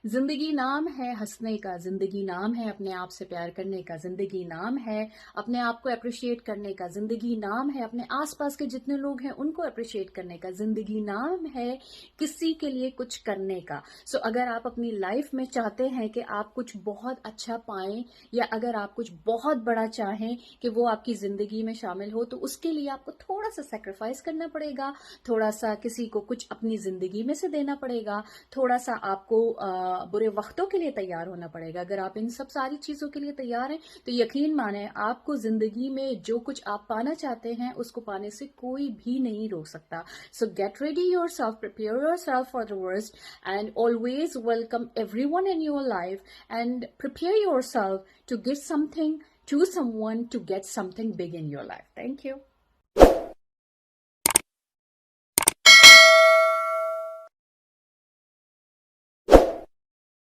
जिंदगी नाम है हंसने का, जिंदगी नाम है अपने आप से प्यार करने का, जिंदगी नाम है अपने आप को अप्रिशिएट करने का, जिंदगी नाम है अपने आसपास के जितने लोग हैं उनको अप्रिशिएट करने का, जिंदगी नाम है किसी के लिए कुछ करने का। सो अगर आप अपनी लाइफ में चाहते हैं कि आप कुछ बहुत अच्छा पाएं, या अगर आप कुछ बहुत बड़ा चाहें कि वो आपकी जिंदगी में शामिल हो, तो उसके लिए आपको थोड़ा सा सेक्रीफाइस करना पड़ेगा, थोड़ा सा किसी को कुछ अपनी जिंदगी में से देना पड़ेगा, थोड़ा सा आपको बुरे वक्तों के लिए तैयार होना पड़ेगा। अगर आप इन सब सारी चीजों के लिए तैयार हैं तो यकीन माने आपको जिंदगी में जो कुछ आप पाना चाहते हैं उसको पाने से कोई भी नहीं रोक सकता। So get ready yourself, prepare yourself for the worst, and always welcome everyone in your life, and prepare yourself to give something to someone to get something big in your life. Thank you.